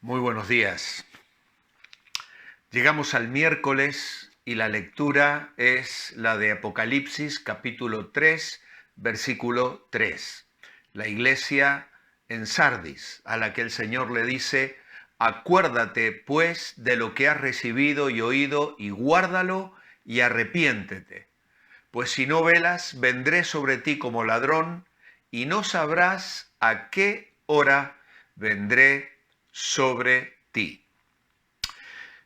Muy buenos días. Llegamos al miércoles y la lectura es la de Apocalipsis capítulo 3, versículo 3. La iglesia en Sardis, a la que el Señor le dice: acuérdate pues de lo que has recibido y oído y guárdalo y arrepiéntete. Pues si no velas, vendré sobre ti como ladrón y no sabrás a qué hora vendré sobre ti.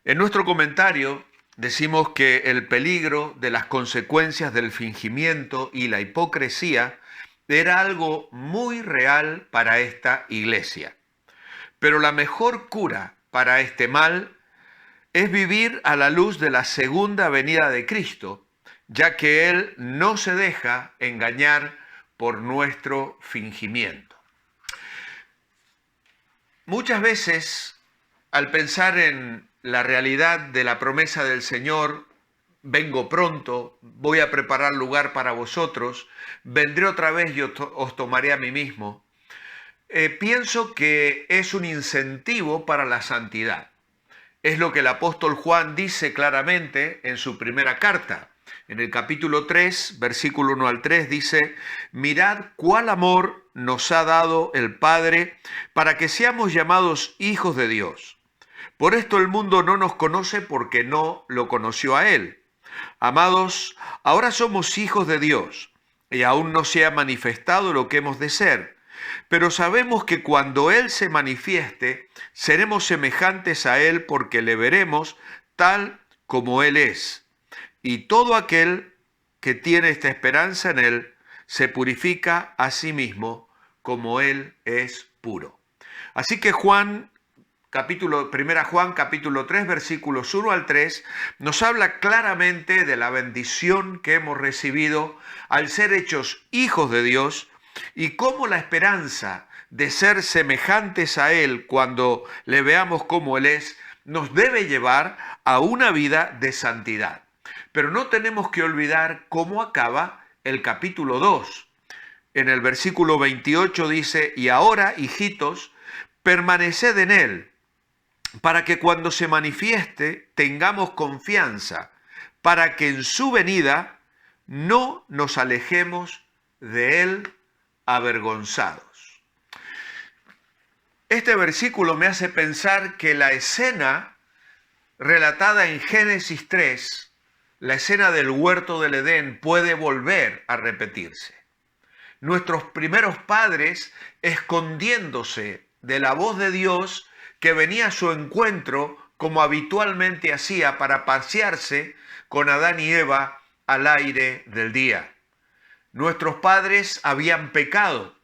En nuestro comentario decimos que el peligro de las consecuencias del fingimiento y la hipocresía era algo muy real para esta iglesia. Pero la mejor cura para este mal es vivir a la luz de la segunda venida de Cristo, ya que Él no se deja engañar por nuestro fingimiento. Muchas veces, al pensar en la realidad de la promesa del Señor, vengo pronto, voy a preparar lugar para vosotros, vendré otra vez y os tomaré a mí mismo, pienso que es un incentivo para la santidad. Es lo que el apóstol Juan dice claramente en su primera carta. En el capítulo 3, versículo 1 al 3 dice: mirad cuál amor nos ha dado el Padre para que seamos llamados hijos de Dios. Por esto el mundo no nos conoce porque no lo conoció a Él. Amados, ahora somos hijos de Dios y aún no se ha manifestado lo que hemos de ser. Pero sabemos que cuando Él se manifieste, seremos semejantes a Él porque le veremos tal como Él es. Y todo aquel que tiene esta esperanza en Él se purifica a sí mismo como Él es puro. Así que Primera Juan capítulo 3 versículos 1 al 3 nos habla claramente de la bendición que hemos recibido al ser hechos hijos de Dios y cómo la esperanza de ser semejantes a Él cuando le veamos como Él es nos debe llevar a una vida de santidad. Pero no tenemos que olvidar cómo acaba el capítulo 2. En el versículo 28 dice: y ahora, hijitos, permaneced en Él, para que cuando se manifieste tengamos confianza, para que en su venida no nos alejemos de Él avergonzados. Este versículo me hace pensar que la escena relatada en Génesis 3, la escena del huerto del Edén, puede volver a repetirse. Nuestros primeros padres, escondiéndose de la voz de Dios que venía a su encuentro como habitualmente hacía para pasearse con Adán y Eva al aire del día. Nuestros padres habían pecado,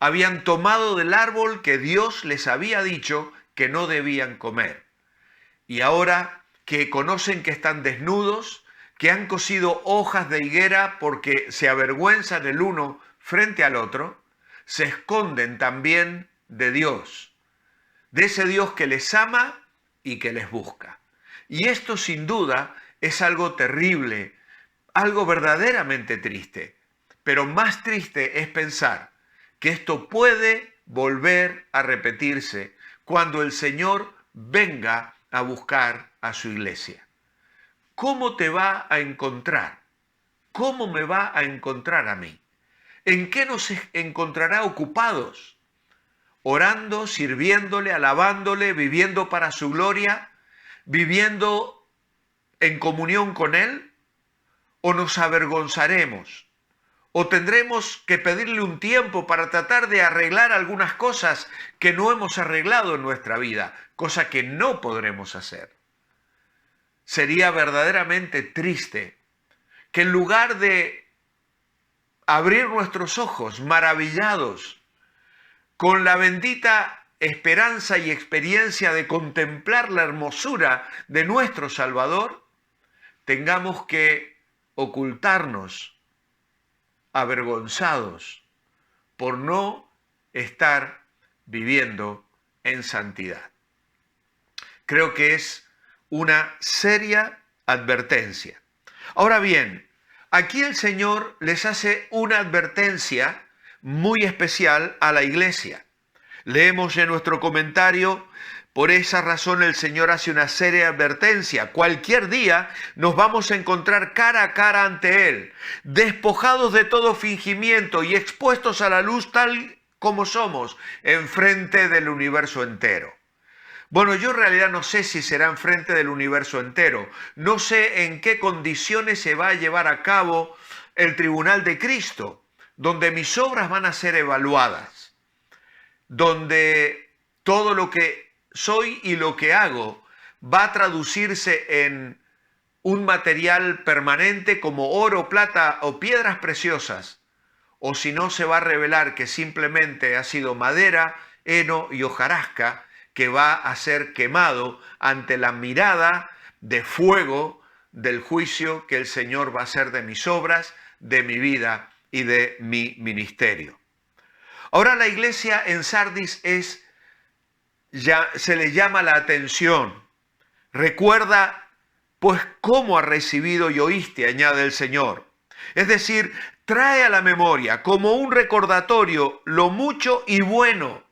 habían tomado del árbol que Dios les había dicho que no debían comer. Y ahora que conocen que están desnudos, que han cosido hojas de higuera porque se avergüenzan el uno frente al otro, se esconden también de Dios, de ese Dios que les ama y que les busca. Y esto sin duda es algo terrible, algo verdaderamente triste. Pero más triste es pensar que esto puede volver a repetirse cuando el Señor venga a buscar a su iglesia. ¿Cómo te va a encontrar? ¿Cómo me va a encontrar a mí? ¿En qué nos encontrará ocupados? Orando, sirviéndole, alabándole, viviendo para su gloria, viviendo en comunión con Él, ¿o nos avergonzaremos? ¿O tendremos que pedirle un tiempo para tratar de arreglar algunas cosas que no hemos arreglado en nuestra vida, cosa que no podremos hacer? Sería verdaderamente triste que en lugar de abrir nuestros ojos maravillados con la bendita esperanza y experiencia de contemplar la hermosura de nuestro Salvador, tengamos que ocultarnos avergonzados por no estar viviendo en santidad. Creo que es una seria advertencia. Ahora bien, aquí el Señor les hace una advertencia muy especial a la iglesia. Leemos en nuestro comentario: Por esa razón el Señor hace una seria advertencia. Cualquier día nos vamos a encontrar cara a cara ante Él, despojados de todo fingimiento y expuestos a la luz tal como somos, enfrente del universo entero. Bueno, yo en realidad no sé si será enfrente del universo entero. No sé en qué condiciones se va a llevar a cabo el tribunal de Cristo, donde mis obras van a ser evaluadas, donde todo lo que soy y lo que hago va a traducirse en un material permanente como oro, plata o piedras preciosas, o si no se va a revelar que simplemente ha sido madera, heno y hojarasca que va a ser quemado ante la mirada de fuego del juicio que el Señor va a hacer de mis obras, de mi vida y de mi ministerio. Ahora la iglesia en Sardis se le llama la atención. Recuerda, pues, cómo ha recibido y oíste, añade el Señor. Es decir, trae a la memoria como un recordatorio lo mucho y bueno,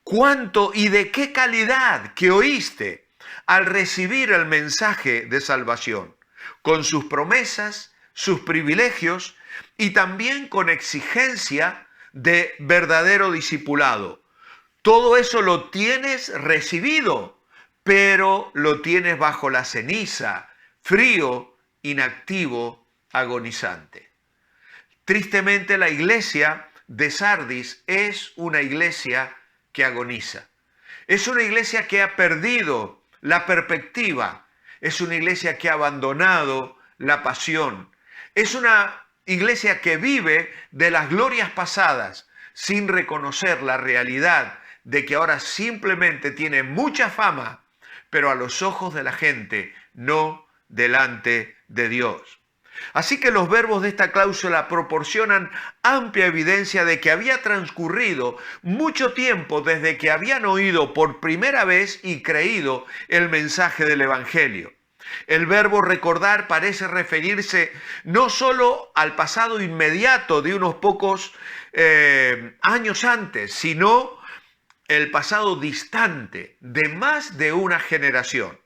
cuánto y de qué calidad que oíste al recibir el mensaje de salvación, con sus promesas, sus privilegios y también con exigencia de verdadero discipulado. Todo eso lo tienes recibido, pero lo tienes bajo la ceniza, frío, inactivo, agonizante. Tristemente, la iglesia de Sardis es una iglesia que agoniza. Es una iglesia que ha perdido la perspectiva. Es una iglesia que ha abandonado la pasión. Es una iglesia que vive de las glorias pasadas sin reconocer la realidad de que ahora simplemente tiene mucha fama, pero a los ojos de la gente, no delante de Dios. Así que los verbos de esta cláusula proporcionan amplia evidencia de que había transcurrido mucho tiempo desde que habían oído por primera vez y creído el mensaje del Evangelio. El verbo recordar parece referirse no solo al pasado inmediato de unos pocos años antes, sino el pasado distante de más de una generación.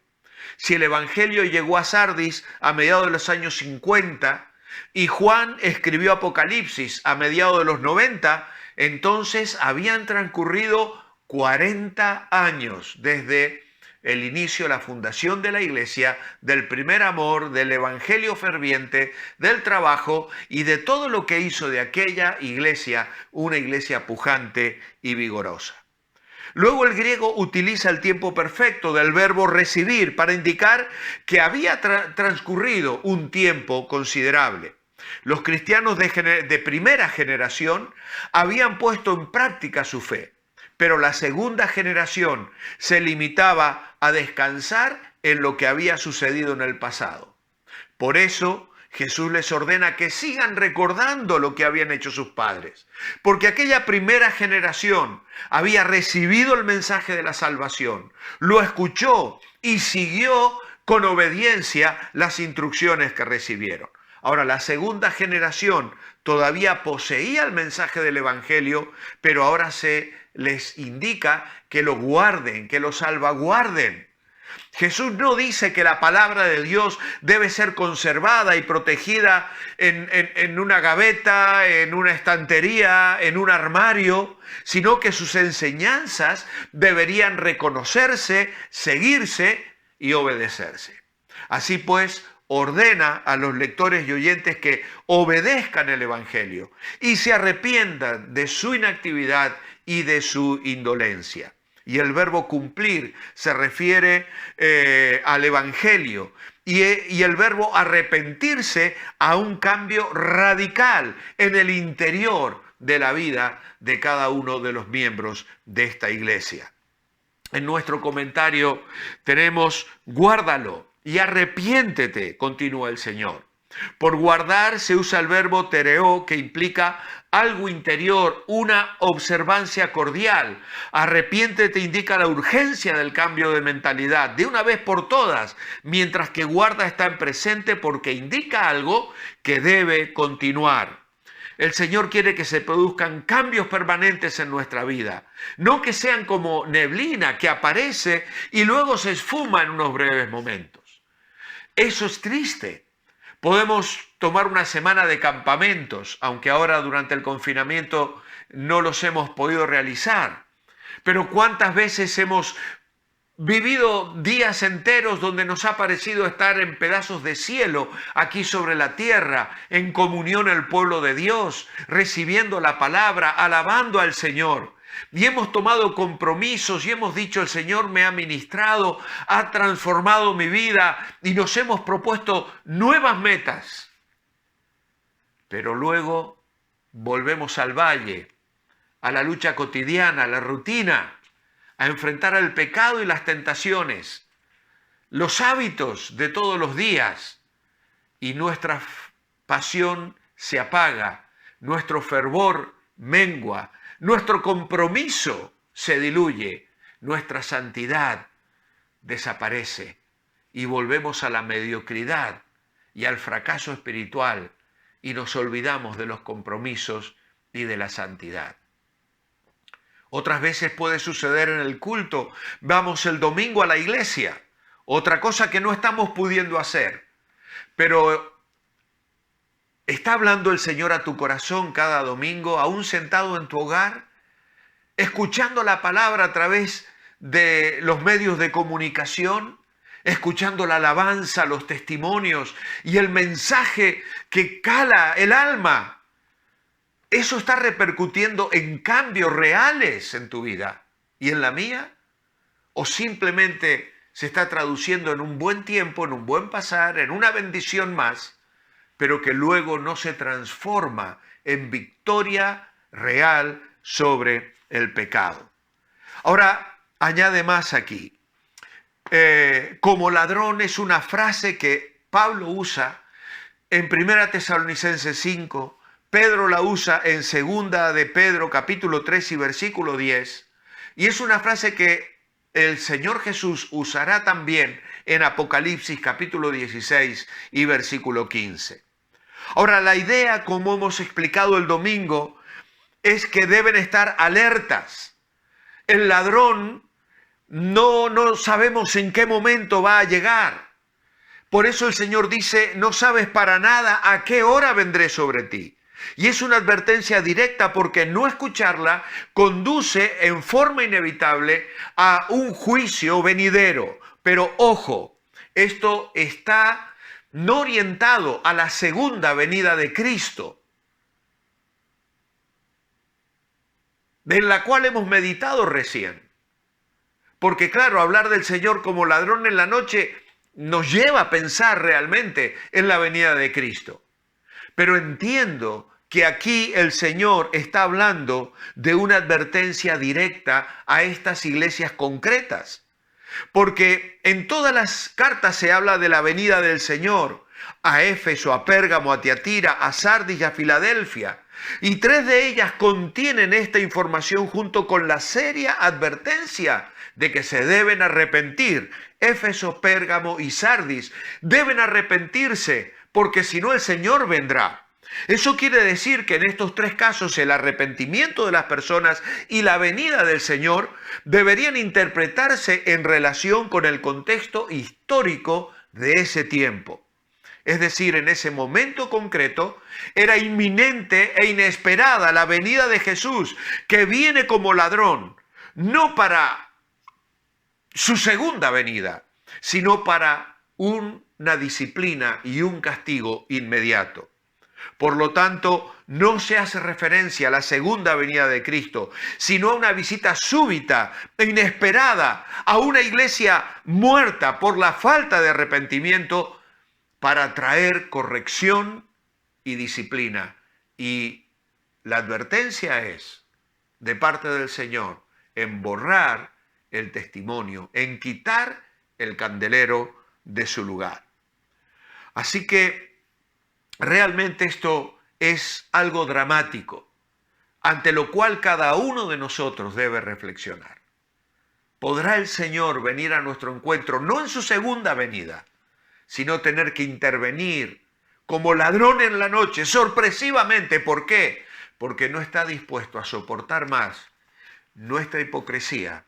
Si el Evangelio llegó a Sardis a mediados de los años 50 y Juan escribió Apocalipsis a mediados de los 90, entonces habían transcurrido 40 años desde el inicio de la fundación de la iglesia, del primer amor, del evangelio ferviente, del trabajo y de todo lo que hizo de aquella iglesia una iglesia pujante y vigorosa. Luego el griego utiliza el tiempo perfecto del verbo recibir para indicar que había transcurrido un tiempo considerable. Los cristianos de primera generación habían puesto en práctica su fe, pero la segunda generación se limitaba a descansar en lo que había sucedido en el pasado. Por eso Jesús les ordena que sigan recordando lo que habían hecho sus padres, porque aquella primera generación había recibido el mensaje de la salvación, lo escuchó y siguió con obediencia las instrucciones que recibieron. Ahora, la segunda generación todavía poseía el mensaje del Evangelio, pero ahora se les indica que lo guarden, que lo salvaguarden. Jesús no dice que la palabra de Dios debe ser conservada y protegida en una gaveta, en una estantería, en un armario, sino que sus enseñanzas deberían reconocerse, seguirse y obedecerse. Así pues, ordena a los lectores y oyentes que obedezcan el Evangelio y se arrepientan de su inactividad y de su indolencia. Y el verbo cumplir se refiere al Evangelio y el verbo arrepentirse a un cambio radical en el interior de la vida de cada uno de los miembros de esta iglesia. En nuestro comentario tenemos guárdalo y arrepiéntete, continúa el Señor. Por guardar se usa el verbo tereo, que implica algo interior, una observancia cordial. Arrepiéntete indica la urgencia del cambio de mentalidad, de una vez por todas, mientras que guarda está en presente porque indica algo que debe continuar. El Señor quiere que se produzcan cambios permanentes en nuestra vida, no que sean como neblina que aparece y luego se esfuma en unos breves momentos. Eso es triste. Podemos tomar una semana de campamentos, aunque ahora durante el confinamiento no los hemos podido realizar. Pero ¿cuántas veces hemos vivido días enteros donde nos ha parecido estar en pedazos de cielo aquí sobre la tierra, en comunión el pueblo de Dios, recibiendo la palabra, alabando al Señor? Y hemos tomado compromisos y hemos dicho: el Señor me ha ministrado, ha transformado mi vida, y nos hemos propuesto nuevas metas. Pero luego volvemos al valle, a la lucha cotidiana, a la rutina, a enfrentar el pecado y las tentaciones, los hábitos de todos los días, y nuestra pasión se apaga, nuestro fervor mengua, nuestro compromiso se diluye, nuestra santidad desaparece y volvemos a la mediocridad y al fracaso espiritual, y nos olvidamos de los compromisos y de la santidad. Otras veces puede suceder en el culto. Vamos el domingo a la iglesia, otra cosa que no estamos pudiendo hacer. Pero ¿está hablando el Señor a tu corazón cada domingo, aún sentado en tu hogar, escuchando la palabra a través de los medios de comunicación, escuchando la alabanza, los testimonios y el mensaje que cala el alma? ¿Eso está repercutiendo en cambios reales en tu vida y en la mía? ¿O simplemente se está traduciendo en un buen tiempo, en un buen pasar, en una bendición más, pero que luego no se transforma en victoria real sobre el pecado? Ahora, añade más aquí. Como ladrón es una frase que Pablo usa en 1 Tesalonicenses 5, Pedro la usa en 2 de Pedro capítulo 3 y versículo 10, y es una frase que el Señor Jesús usará también en Apocalipsis capítulo 16 y versículo 15. Ahora, la idea, como hemos explicado el domingo, es que deben estar alertas. El ladrón no sabemos en qué momento va a llegar. Por eso el Señor dice: no sabes para nada a qué hora vendré sobre ti. Y es una advertencia directa, porque no escucharla conduce en forma inevitable a un juicio venidero. Pero ojo, esto está no orientado a la segunda venida de Cristo, de la cual hemos meditado recién. Porque claro, hablar del Señor como ladrón en la noche nos lleva a pensar realmente en la venida de Cristo. Pero entiendo que aquí el Señor está hablando de una advertencia directa a estas iglesias concretas. Porque en todas las cartas se habla de la venida del Señor, a Éfeso, a Pérgamo, a Tiatira, a Sardis y a Filadelfia. Y 3 de ellas contienen esta información junto con la seria advertencia de que se deben arrepentir. Éfeso, Pérgamo y Sardis deben arrepentirse, porque si no el Señor vendrá. Eso quiere decir que en estos 3 casos el arrepentimiento de las personas y la venida del Señor deberían interpretarse en relación con el contexto histórico de ese tiempo. Es decir, en ese momento concreto era inminente e inesperada la venida de Jesús, que viene como ladrón, no para su segunda venida, sino para una disciplina y un castigo inmediato. Por lo tanto, no se hace referencia a la segunda venida de Cristo, sino a una visita súbita e inesperada a una iglesia muerta por la falta de arrepentimiento, para traer corrección y disciplina. Y la advertencia es, de parte del Señor, en borrar el testimonio, en quitar el candelero de su lugar. Así que realmente esto es algo dramático, ante lo cual cada uno de nosotros debe reflexionar. ¿Podrá el Señor venir a nuestro encuentro, no en su segunda venida, sino tener que intervenir como ladrón en la noche, sorpresivamente. ¿Por qué? Porque no está dispuesto a soportar más nuestra hipocresía,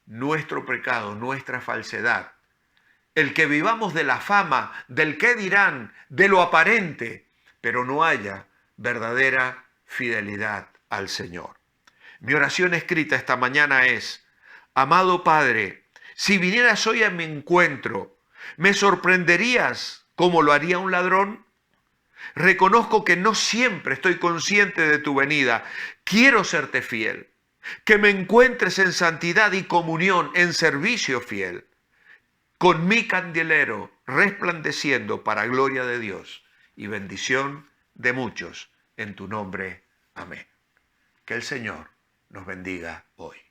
nuestro pecado, nuestra falsedad. El que vivamos de la fama, del qué dirán, de lo aparente, pero no haya verdadera fidelidad al Señor. Mi oración escrita esta mañana es: amado Padre, si vinieras hoy a mi encuentro, ¿me sorprenderías como lo haría un ladrón? Reconozco que no siempre estoy consciente de tu venida. Quiero serte fiel, que me encuentres en santidad y comunión, en servicio fiel, con mi candelero resplandeciendo para gloria de Dios y bendición de muchos. En tu nombre, amén. Que el Señor nos bendiga hoy.